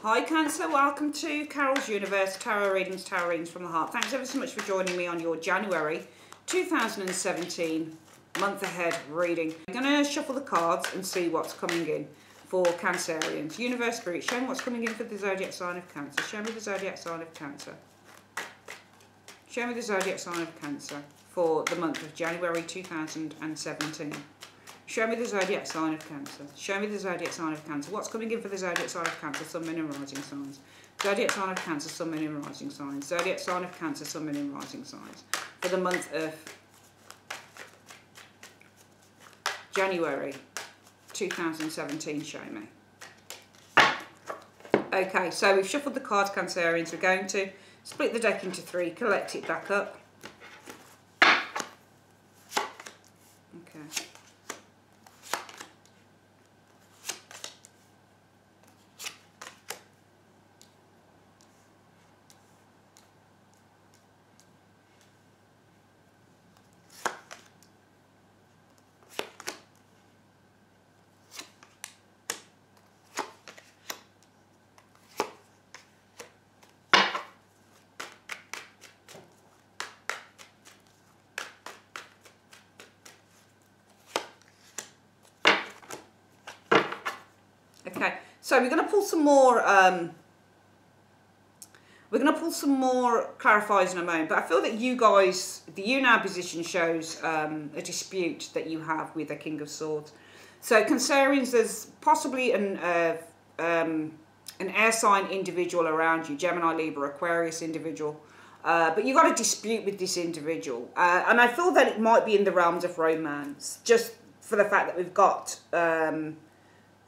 Hi Cancer, welcome to Carol's Universe, Tarot Readings from the Heart. Thanks ever so much for joining me on your January 2017 month ahead reading. I'm going to shuffle the cards and see what's coming in for Cancerians. Universe Spirit, show me what's coming in for the zodiac sign of Cancer. Show me the zodiac sign of Cancer. Show me the zodiac sign of Cancer for the month of January 2017. Show me the zodiac sign of Cancer. Show me the zodiac sign of Cancer. What's coming in for the zodiac sign of Cancer? Sun, Moon and Rising signs. Zodiac sign of Cancer, Sun, Moon and Rising signs. Zodiac sign of Cancer, Sun, Moon and Rising signs for the month of January 2017. Show me. Okay, so we've shuffled the cards, Cancerians. We're going to split the deck into three, collect it back up. Okay. Okay, so we're going to pull some more. We're going to pull some more clarifiers in a moment, but I feel that you guys, the you now position shows a dispute that you have with the King of Swords. So Cancerians, there's possibly an air sign individual around you, Gemini, Libra, Aquarius individual, but you've got a dispute with this individual, and I feel that it might be in the realms of romance, just for the fact that we've got,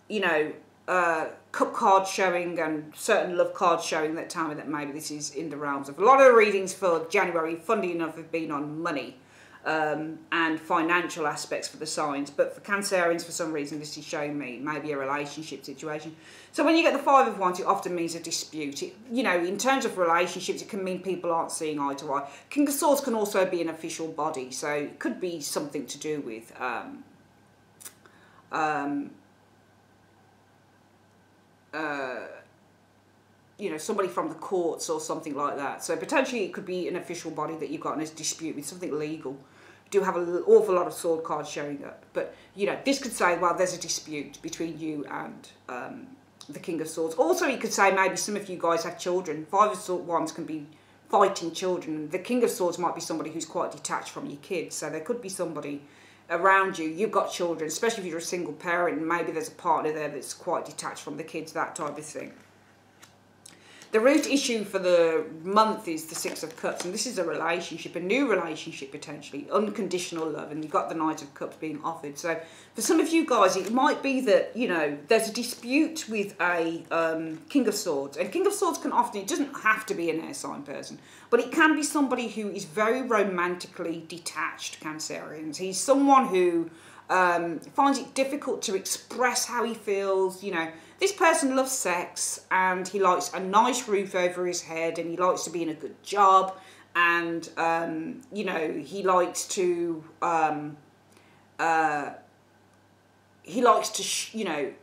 you know, cup cards showing and certain love cards showing that tell me that maybe this is in the realms of a lot of the readings for January, funnily enough, have been on money and financial aspects for the signs, but for Cancerians, for some reason, this is showing me maybe a relationship situation. So when you get the Five of Wands, it often means a dispute. You know, in terms of relationships, it can mean people aren't seeing eye to eye. King of Swords can also be an official body, so it could be something to do with you know, somebody from the courts or something like that. So potentially it could be an official body that you've got in a dispute with, something legal. You do have an awful lot of sword cards showing up. But, you know, this could say, well, there's a dispute between you and the King of Swords. Also, it could say maybe some of you guys have children. Five of Wands can be fighting children. The King of Swords might be somebody who's quite detached from your kids. So there could be somebody around you, you've got children, especially if you're a single parent, and maybe there's a partner there that's quite detached from the kids, that type of thing. The root issue for the month is the Six of Cups, and this is a relationship, a new relationship potentially, unconditional love, and you've got the Knight of Cups being offered. So for some of you guys, it might be that, you know, there's a dispute with a King of Swords, and King of Swords can often, it doesn't have to be an air sign person, but it can be somebody who is very romantically detached, Cancerians. He's someone who finds it difficult to express how he feels. You know, this person loves sex and he likes a nice roof over his head and he likes to be in a good job, and you know, he likes to you know,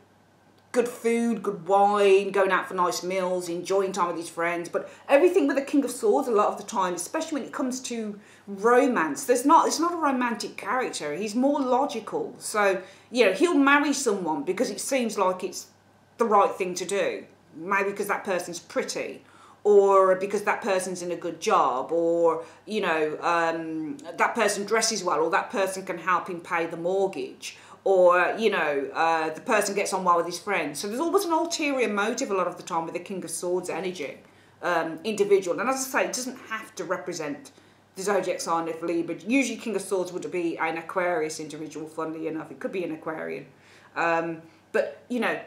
good food, good wine, going out for nice meals, enjoying time with his friends. But everything with the King of Swords, a lot of the time, especially when it comes to romance, it's not a romantic character. He's more logical. So, you know, he'll marry someone because it seems like it's the right thing to do. Maybe because that person's pretty, or because that person's in a good job, or, you know, that person dresses well, or that person can help him pay the mortgage, or, you know, the person gets on well with his friends. So there's always an ulterior motive a lot of the time with the King of Swords energy, individual. And as I say, it doesn't have to represent the zodiac sign of Libra. Usually King of Swords would be an Aquarius individual, funnily enough. It could be an Aquarian. But, you know,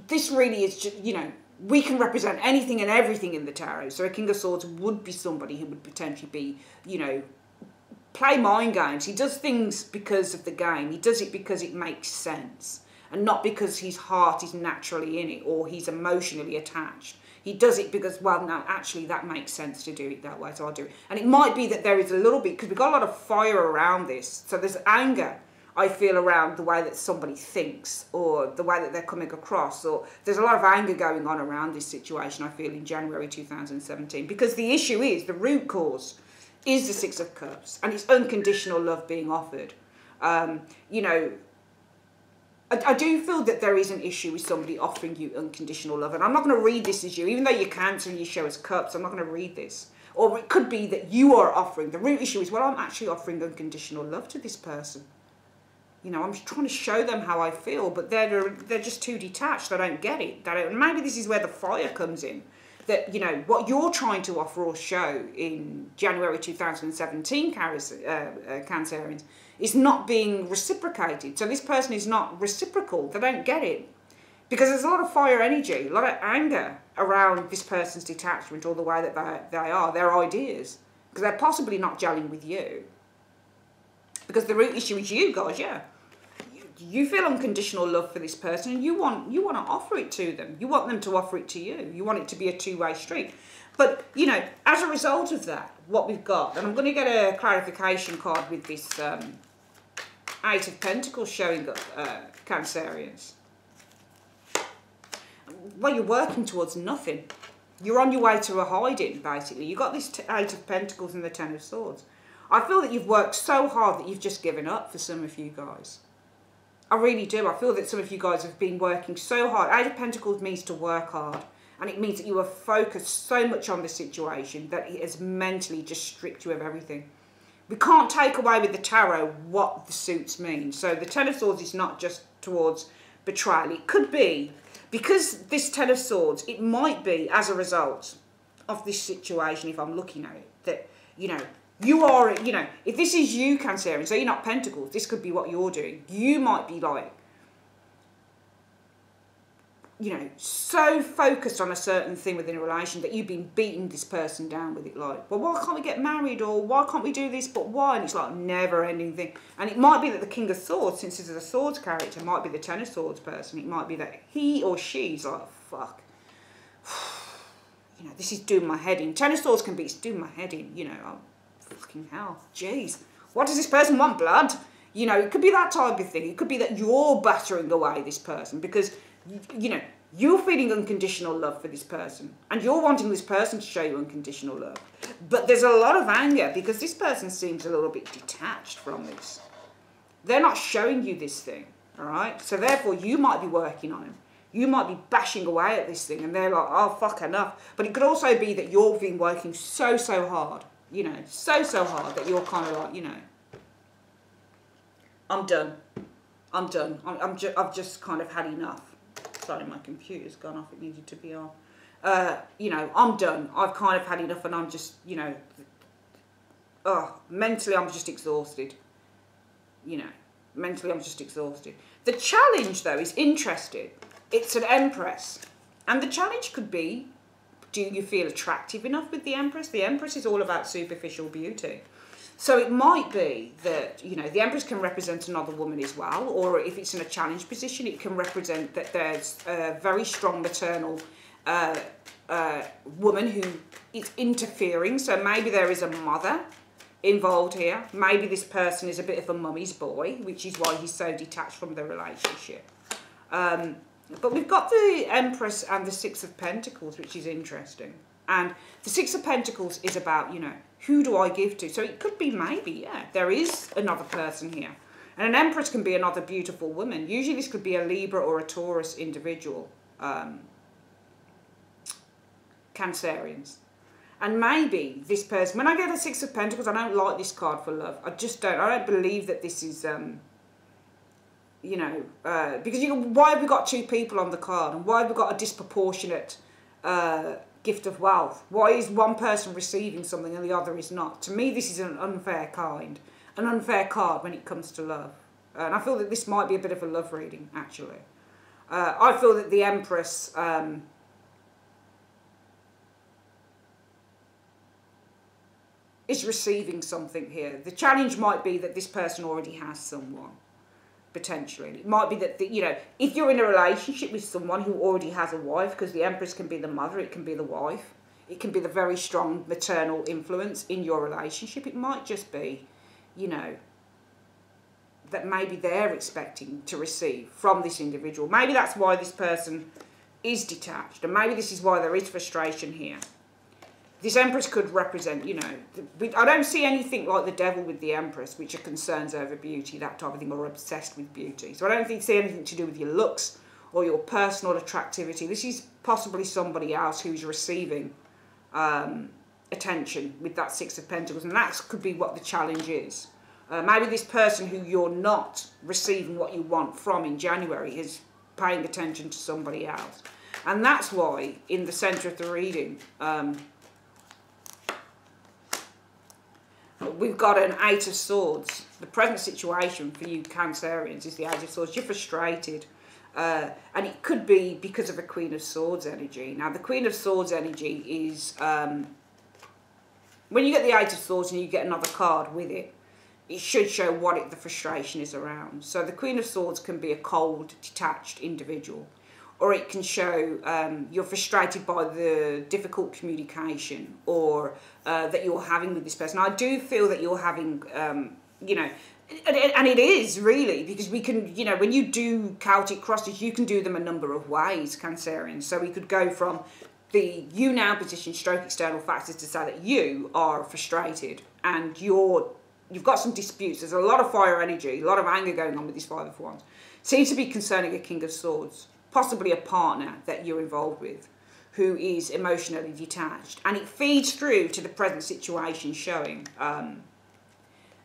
this really is just, you know, we can represent anything and everything in the tarot. So a King of Swords would be somebody who would potentially be, you know, play mind games. He does things because of the game. He does it because it makes sense, and not because his heart is naturally in it or he's emotionally attached. He does it because, well, no, actually that makes sense to do it that way, so I'll do it. And it might be that there is a little bit, because we've got a lot of fire around this, so there's anger I feel, around the way that somebody thinks or the way that they're coming across. Or there's a lot of anger going on around this situation, I feel, in January 2017. Because the issue is, the root cause is the Six of Cups, and it's unconditional love being offered. You know, I do feel that there is an issue with somebody offering you unconditional love. And I'm not going to read this as you, even though you're Cancer and you show us cups, I'm not going to read this. Or it could be that you are offering. The root issue is, well, I'm actually offering unconditional love to this person. You know, I'm just trying to show them how I feel, but they're just too detached. They don't get it. Maybe this is where the fire comes in. That, you know, what you're trying to offer or show in January 2017, Cancerians, is not being reciprocated. So this person is not reciprocal. They don't get it. Because there's a lot of fire energy, a lot of anger around this person's detachment or the way that they are, their ideas. Because they're possibly not gelling with you. Because the root issue is you guys, yeah. You feel unconditional love for this person, and you want to offer it to them. You want them to offer it to you. You want it to be a two-way street. But, you know, as a result of that, what we've got, and I'm going to get a clarification card with this Eight of Pentacles showing up, Cancerians. Well, you're working towards nothing. You're on your way to a hiding, basically. You've got this Eight of Pentacles and the Ten of Swords. I feel that you've worked so hard that you've just given up for some of you guys. I really do. I feel that some of you guys have been working so hard. Eight of Pentacles means to work hard. And it means that you are focused so much on the situation that it has mentally just stripped you of everything. We can't take away with the tarot what the suits mean. So the Ten of Swords is not just towards betrayal. It could be, because this Ten of Swords, it might be as a result of this situation, if I'm looking at it, that, you know, you are, you know, if this is you, Cancerian, so you're not Pentacles, this could be what you're doing. You might be like, you know, so focused on a certain thing within a relation that you've been beating this person down with it, like, well, why can't we get married, or why can't we do this, but why? And it's like a never-ending thing. And it might be that the King of Swords, since this is a Swords character, might be the Ten of Swords person. It might be that he or she's like, fuck, you know, this is doing my head in. Ten of Swords can be, it's doing my head in, you know, fucking hell, jeez. What does this person want, blood? You know, it could be that type of thing. It could be that you're battering away this person because, you know, you're feeling unconditional love for this person and you're wanting this person to show you unconditional love. But there's a lot of anger because this person seems a little bit detached from this. They're not showing you this thing, all right? So therefore, you might be working on him. You might be bashing away at this thing and they're like, oh, fuck, enough. But it could also be that you've been working so hard, you know, so hard that you're kind of like, you know, I'm done. I've just kind of had enough. Sorry, my computer's gone off. It needed to be on. You know, I'm done. I've kind of had enough and I'm just, you know, mentally I'm just exhausted. You know, mentally I'm just exhausted. The challenge, though, is interesting. It's an Empress. And the challenge could be, do you feel attractive enough with the Empress? The Empress is all about superficial beauty. So it might be that, you know, the Empress can represent another woman as well, or if it's in a challenge position, it can represent that there's a very strong maternal woman who is interfering. So maybe there is a mother involved here. Maybe this person is a bit of a mummy's boy, which is why he's so detached from the relationship. But we've got the Empress and the Six of Pentacles, which is interesting. And the Six of Pentacles is about, you know, who do I give to? So it could be maybe, yeah, there is another person here. And an Empress can be another beautiful woman. Usually this could be a Libra or a Taurus individual. Cancerians. And maybe this person, when I get a Six of Pentacles, I don't like this card for love. I just don't. I don't believe that this is, you know, because why have we got two people on the card? And why have we got a disproportionate gift of wealth? Why is one person receiving something and the other is not? To me, this is an unfair card when it comes to love. And I feel that this might be a bit of a love reading, actually. I feel that the Empress is receiving something here. The challenge might be that this person already has someone, potentially. It might be that, you know, if you're in a relationship with someone who already has a wife, because the Empress can be the mother, it can be the wife, it can be the very strong maternal influence in your relationship. It might just be, you know, that maybe they're expecting to receive from this individual. Maybe that's why this person is detached, and maybe this is why there is frustration here. This Empress could represent, you know, I don't see anything like the Devil with the Empress, which are concerns over beauty, that type of thing, or obsessed with beauty. So I don't see anything to do with your looks or your personal attractivity. This is possibly somebody else who's receiving attention with that Six of Pentacles, and that could be what the challenge is. Maybe this person who you're not receiving what you want from in January is paying attention to somebody else. And that's why, in the centre of the reading, we've got an Eight of Swords. The present situation for you Cancerians is the Eight of Swords. You're frustrated. And it could be because of a Queen of Swords energy. Now, the Queen of Swords energy is... when you get the Eight of Swords and you get another card with it, it should show what the frustration is around. So the Queen of Swords can be a cold, detached individual. Or it can show you're frustrated by the difficult communication or that you're having with this person. I do feel that you're having, you know, and it is really, because we can, you know, when you do Celtic crosses, you can do them a number of ways, Cancerians. So we could go from the you now position, stroke external factors, to say that you are frustrated and you've got some disputes. There's a lot of fire energy, a lot of anger going on with this Five of Wands. Seems to be concerning a King of Swords. Possibly a partner that you're involved with who is emotionally detached. And it feeds through to the present situation showing. And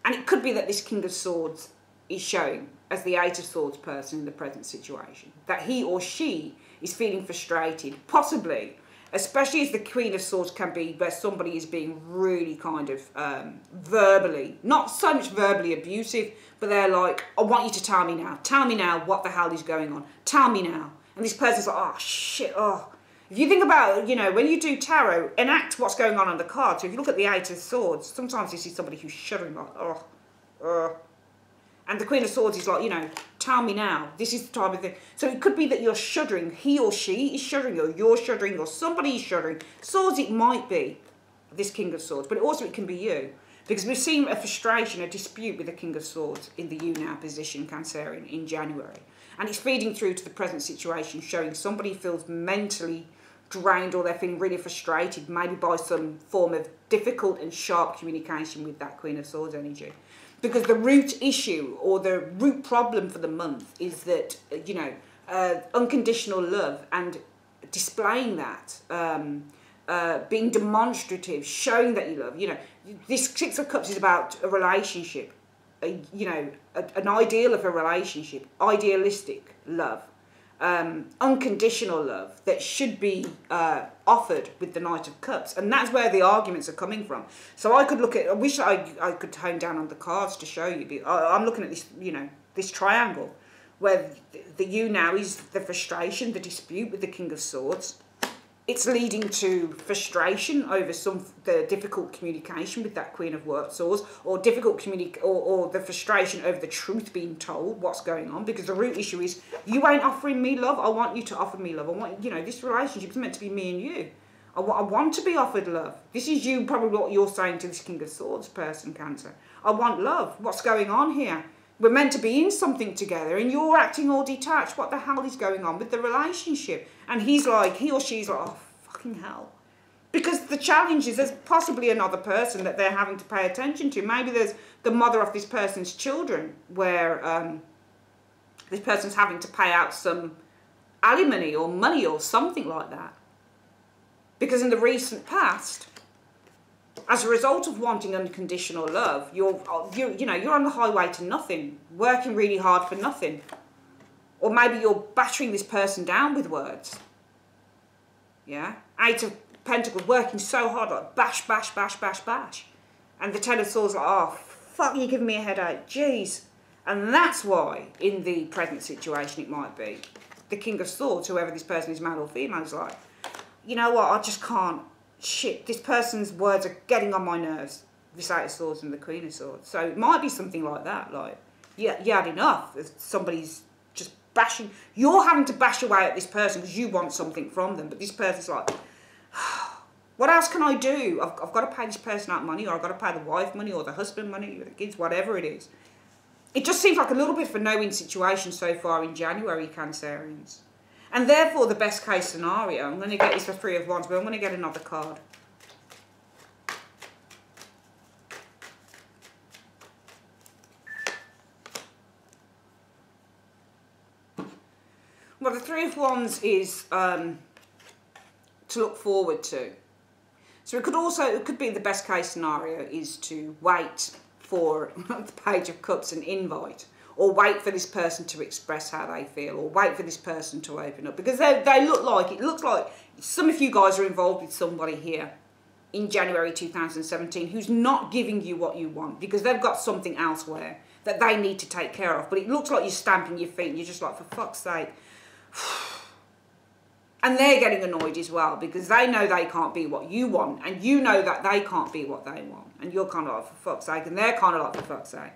it could be that this King of Swords is showing as the Eight of Swords person in the present situation. That he or she is feeling frustrated. Possibly, especially as the Queen of Swords can be where somebody is being really kind of verbally, not so much verbally abusive, but they're like, I want you to tell me now. Tell me now what the hell is going on. Tell me now. And this person's like, oh, shit, oh. If you think about, you know, when you do tarot, enact what's going on the card. So if you look at the Eight of Swords, sometimes you see somebody who's shuddering like, And the Queen of Swords is like, you know, tell me now. This is the type of thing. So it could be that you're shuddering. He or she is shuddering, or you're shuddering, or somebody is shuddering. Swords, it might be this King of Swords, but also it can be you. Because we've seen a frustration, a dispute with the King of Swords in the you now position, Cancerian, in January. And it's feeding through to the present situation, showing somebody feels mentally drained, or they're feeling really frustrated, maybe by some form of difficult and sharp communication with that Queen of Swords energy. Because the root issue or the root problem for the month is that, you know, unconditional love and displaying that, being demonstrative, showing that you love. You know, this Six of Cups is about a relationship, you know, an ideal of a relationship, idealistic love, unconditional love that should be offered with the Knight of Cups. And that's where the arguments are coming from. So I could look at, I wish I could hone down on the cards to show you. I'm looking at this, you know, this triangle where the you now is the frustration, the dispute with the King of Swords. It's leading to frustration over the difficult communication with that Queen of Swords, or difficult or the frustration over the truth being told, what's going on. Because the root issue is, you ain't offering me love. I want you to offer me love. I want, you know, this relationship is meant to be me and you. I want to be offered love. This is you, probably what you're saying to this King of Swords person, Cancer. I want love. What's going on here? We're meant to be in something together, and you're acting all detached. What the hell is going on with the relationship? And he's like, he or she's like, oh, fucking hell. Because the challenge is there's possibly another person that they're having to pay attention to. Maybe there's the mother of this person's children, where this person's having to pay out some alimony or money or something like that. Because in the recent past, as a result of wanting unconditional love, you're on the highway to nothing, working really hard for nothing. Or maybe you're battering this person down with words. Yeah? Eight of Pentacles, working so hard, like bash, bash, bash, bash, bash. And the Ten of Swords, like, oh, fuck, you're giving me a headache, jeez. And that's why, in the present situation, it might be the King of Swords, whoever this person is, male or female, is like, you know what, I just can't. Shit, this person's words are getting on my nerves. This Eight of Swords and the Queen of Swords. So it might be something like that. Like, yeah, you had enough. Somebody's just bashing. You're having to bash away at this person because you want something from them. But this person's like, what else can I do? I've got to pay this person out money, or I've got to pay the wife money, or the husband money, or the kids, whatever it is. It just seems like a little bit of a no-win situation so far in January, Cancerians. And therefore, the best case scenario, I'm going to get this for Three of Wands, but I'm going to get another card. Well, the Three of Wands is to look forward to. So it could be the best case scenario is to wait for the Page of Cups, an invite, or wait for this person to express how they feel, or wait for this person to open up, because they look like, it looks like some of you guys are involved with somebody here in January 2017 who's not giving you what you want because they've got something elsewhere that they need to take care of. But it looks like you're stamping your feet and you're just like, for fuck's sake. And they're getting annoyed as well because they know they can't be what you want, and you know that they can't be what they want. And you're kind of like, for fuck's sake, and they're kind of like, for fuck's sake.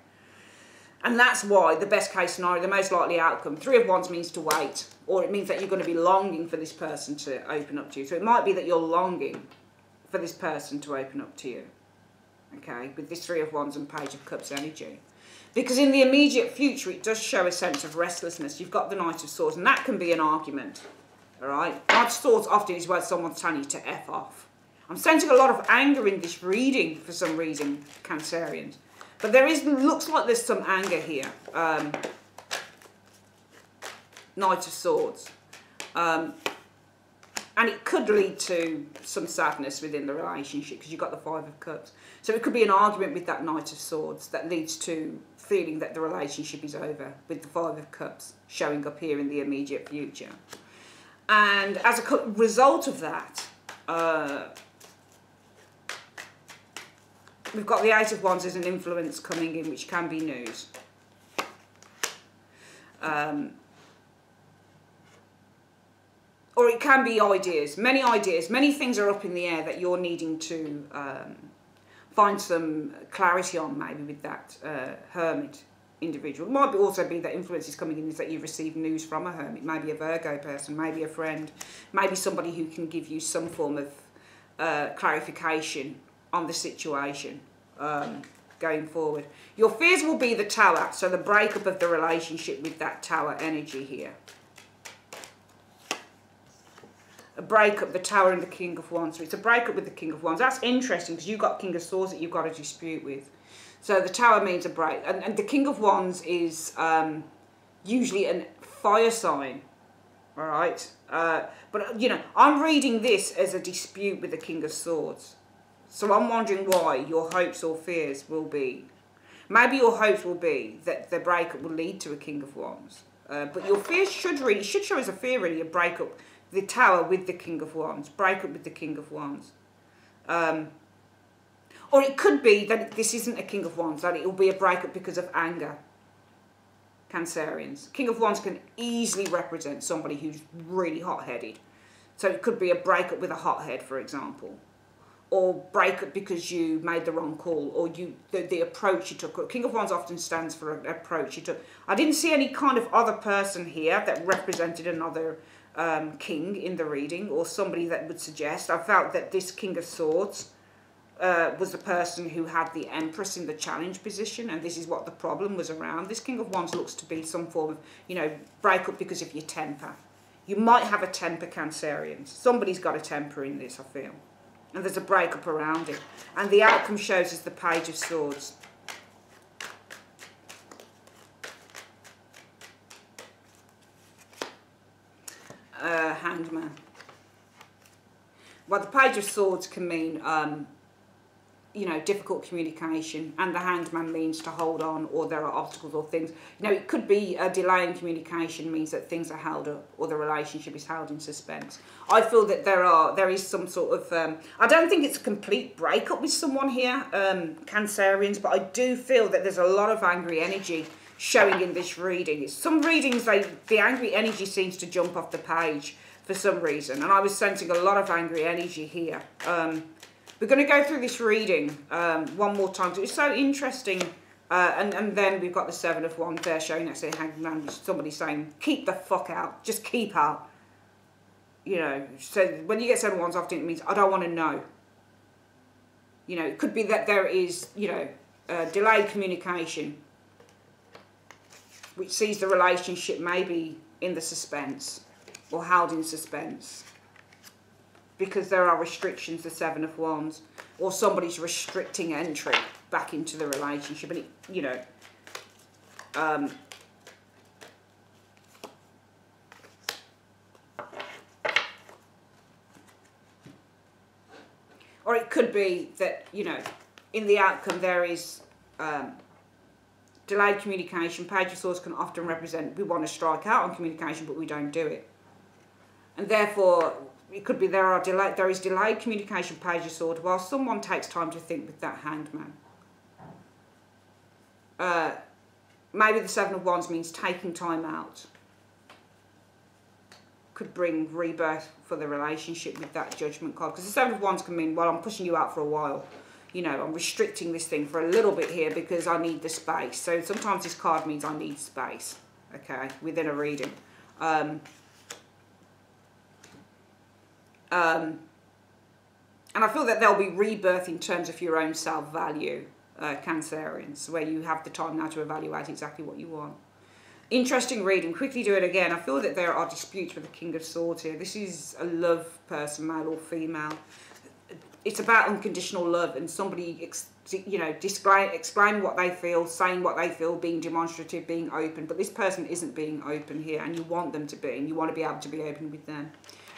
And that's why the best case scenario, the most likely outcome, Three of Wands means to wait, or it means that you're going to be longing for this person to open up to you. So it might be that you're longing for this person to open up to you, okay, with this Three of Wands and Page of Cups energy. Because in the immediate future, it does show a sense of restlessness. You've got the Knight of Swords, and that can be an argument, all right? Knight of Swords often is where someone's telling you to F off. I'm sensing a lot of anger in this reading for some reason, Cancerians. But looks like there's some anger here. Knight of Swords. And it could lead to some sadness within the relationship because you've got the Five of Cups. So it could be an argument with that Knight of Swords that leads to feeling that the relationship is over, with the Five of Cups showing up here in the immediate future. And as a result of that, we've got the Eight of Wands as an influence coming in, which can be news. Or it can be ideas. Many things are up in the air that you're needing to find some clarity on, maybe with that Hermit individual. It might also be that influence is coming in is that you've received news from a Hermit, maybe a Virgo person, maybe a friend, maybe somebody who can give you some form of clarification on the situation going forward. Your fears will be the Tower, so the breakup of the relationship with that Tower energy here. A breakup, the Tower and the King of Wands. So it's a breakup with the King of Wands. That's interesting because you've got King of Swords that you've got a dispute with. So the Tower means a break. And the King of Wands is usually a fire sign. All right? But, you know, I'm reading this as a dispute with the King of Swords. So I'm wondering why your hopes or fears will be. Maybe your hopes will be that the breakup will lead to a King of Wands. But your fears should show as a fear, really, a breakup. The Tower with the King of Wands. Break up with the King of Wands. Or it could be that this isn't a King of Wands, that it will be a breakup because of anger. Cancerians. King of Wands can easily represent somebody who's really hot-headed. So it could be a breakup with a hothead, for example. Or breakup because you made the wrong call, or the approach you took. King of Wands often stands for an approach you took. I didn't see any kind of other person here that represented another king in the reading, or somebody that would suggest. I felt that this King of Swords was the person who had the Empress in the challenge position, and this is what the problem was around. This King of Wands looks to be some form of, you know, breakup because of your temper. You might have a temper, Cancerians. Somebody's got a temper in this, I feel. And there's a breakup around it. And the outcome shows us the Page of Swords. Hanged Man. Well, the Page of Swords can mean, you know, difficult communication, and the Hanged Man means to hold on, or there are obstacles or things. You know, it could be a delay in communication means that things are held up, or the relationship is held in suspense. I feel that there is some sort of, I don't think it's a complete breakup with someone here, Cancerians, but I do feel that there's a lot of angry energy showing in this reading. Some readings, the angry energy seems to jump off the page for some reason, and I was sensing a lot of angry energy here. We're going to go through this reading one more time. It was so interesting. And then we've got the Seven of Wands there showing that Hanged Man, somebody saying, keep the fuck out. Just keep out. You know, so when you get Seven of Wands, often it means, I don't want to know. You know, it could be that there is, you know, delayed communication. which sees the relationship maybe in the suspense or held in suspense because there are restrictions, the Seven of Wands, or somebody's restricting entry back into the relationship. And, it, you know, or it could be that, you know, in the outcome there is delayed communication. Page of Swords can often represent we want to strike out on communication, but we don't do it. And therefore, it could be there is delayed communication, Page of Swords, while someone takes time to think with that Hanged Man. Maybe the Seven of Wands means taking time out. Could bring rebirth for the relationship with that Judgment card. Because the Seven of Wands can mean, well, I'm pushing you out for a while. You know, I'm restricting this thing for a little bit here because I need the space. So sometimes this card means I need space, okay, within a reading. And I feel that there'll be rebirth in terms of your own self-value, Cancerians, where you have the time now to evaluate exactly what you want. Interesting reading. Quickly do it again. I feel that there are disputes with the King of Swords here. This is a love person, male or female. It's about unconditional love and somebody, you know, explaining what they feel, saying what they feel, being demonstrative, being open. But this person isn't being open here, and you want them to be, and you want to be able to be open with them.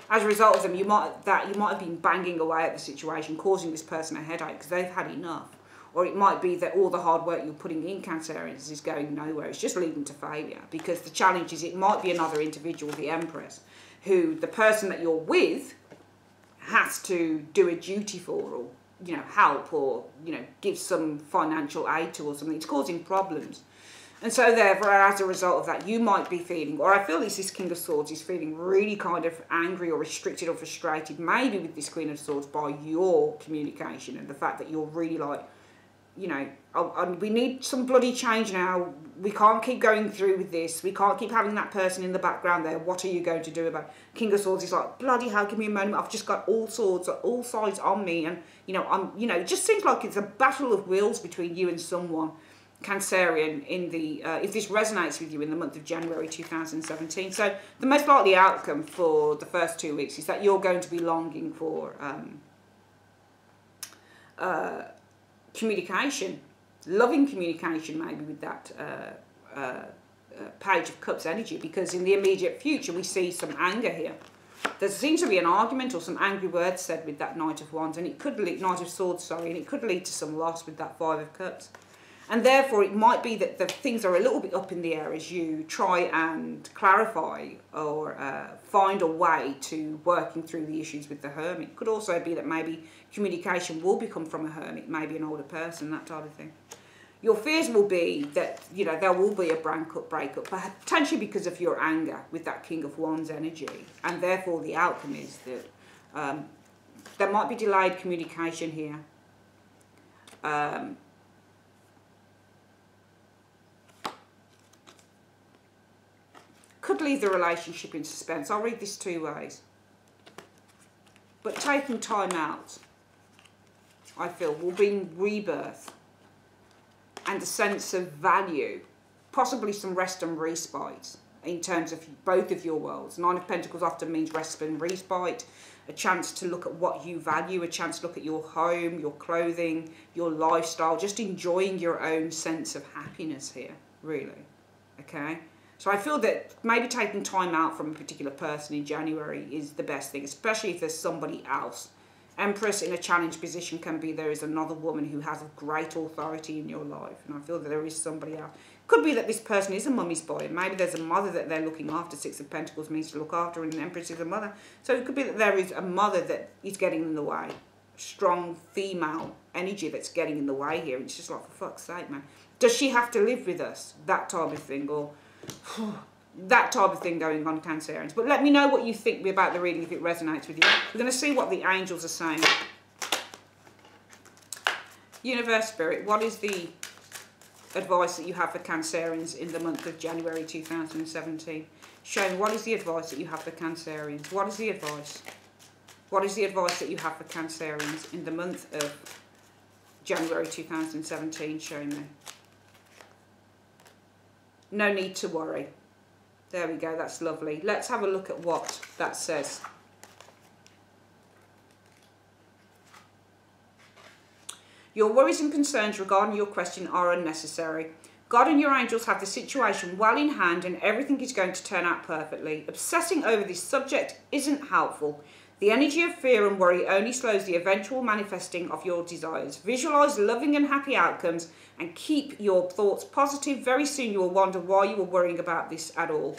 As a result of them, you might have been banging away at the situation, causing this person a headache because they've had enough. Or it might be that all the hard work you're putting in, Cancerians, is going nowhere. It's just leading to failure. Because the challenge is it might be another individual, the Empress, who the person that you're with has to do a duty for, or, you know, help, or, you know, give some financial aid to, or something. It's causing problems. And so therefore, as a result of that, you might be feeling, or I feel this King of Swords is feeling really kind of angry or restricted or frustrated, maybe with this Queen of Swords, by your communication and the fact that you're really like, you know, we need some bloody change now. We can't keep going through with this. We can't keep having that person in the background there. What are you going to do about it? King of Swords is like, bloody hell, give me a moment. I've just got all swords, all sides on me. And, you know, it just seems like it's a battle of wills between you and someone, Cancerian, in the, if this resonates with you in the month of January 2017. So the most likely outcome for the first 2 weeks is that you're going to be longing for communication, loving communication, maybe with that Page of Cups energy, because in the immediate future we see some anger here. There seems to be an argument or some angry words said with that Knight of Wands, and it could lead, Knight of Swords, sorry, and it could lead to some loss with that Five of Cups. And therefore it might be that the things are a little bit up in the air as you try and clarify or find a way to working through the issues with the Hermit. It could also be that maybe communication will become from a Hermit, maybe an older person, that type of thing. Your fears will be that, you know, there will be a breakup, potentially because of your anger with that King of Wands energy. And therefore the outcome is that there might be delayed communication here. Could leave the relationship in suspense. I'll read this two ways. But taking time out, I feel, will bring rebirth and a sense of value, possibly some rest and respite in terms of both of your worlds. Nine of Pentacles often means rest and respite, a chance to look at what you value, a chance to look at your home, your clothing, your lifestyle, just enjoying your own sense of happiness here, really, okay? So I feel that maybe taking time out from a particular person in January is the best thing, especially if there's somebody else. Empress in a challenged position can be there is another woman who has a great authority in your life. And I feel that there is somebody else. Could be that this person is a mummy's boy. And maybe there's a mother that they're looking after. Six of Pentacles means to look after, and an Empress is a mother. So it could be that there is a mother that is getting in the way. Strong female energy that's getting in the way here. And it's just like, for fuck's sake, man. Does she have to live with us? That type of thing. Or that type of thing going on, Cancerians. But let me know what you think about the reading if it resonates with you. We're going to see what the angels are saying. Universe Spirit, what is the advice that you have for Cancerians in the month of January 2017? Show me, what is the advice that you have for Cancerians? What is the advice? What is the advice that you have for Cancerians in the month of January 2017? Show me. No need to worry. There we go, that's lovely. Let's have a look at what that says. Your worries and concerns regarding your question are unnecessary. God and your angels have the situation well in hand and everything is going to turn out perfectly. Obsessing over this subject isn't helpful. The energy of fear and worry only slows the eventual manifesting of your desires. Visualize loving and happy outcomes and keep your thoughts positive. Very soon you will wonder why you were worrying about this at all.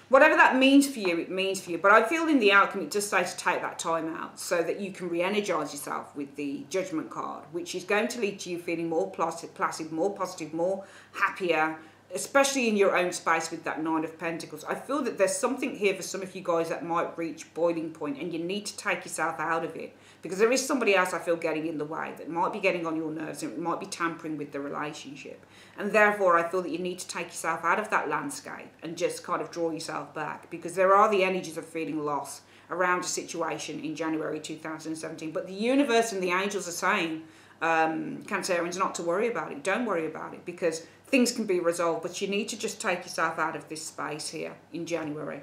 Whatever that means for you, it means for you. But I feel in the outcome, it does say to take that time out so that you can re-energise yourself with the Judgment card, which is going to lead to you feeling more placid, more positive, more happier, especially in your own space with that Nine of Pentacles. I feel that there's something here for some of you guys that might reach boiling point and you need to take yourself out of it. Because there is somebody else I feel getting in the way that might be getting on your nerves and it might be tampering with the relationship. And therefore I feel that you need to take yourself out of that landscape and just kind of draw yourself back. Because there are the energies of feeling loss around a situation in January 2017. But the universe and the angels are saying, Cancerians, not to worry about it. Don't worry about it because things can be resolved. But you need to just take yourself out of this space here in January.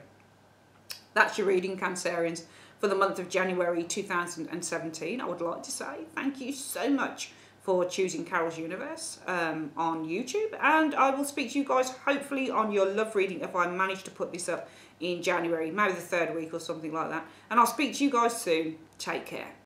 That's your reading, Cancerians, for the month of January 2017. I would like to say thank you so much for choosing Carol's Universe on YouTube. And I will speak to you guys hopefully on your love reading if I manage to put this up in January, maybe the 3rd week or something like that. And I'll speak to you guys soon. Take care.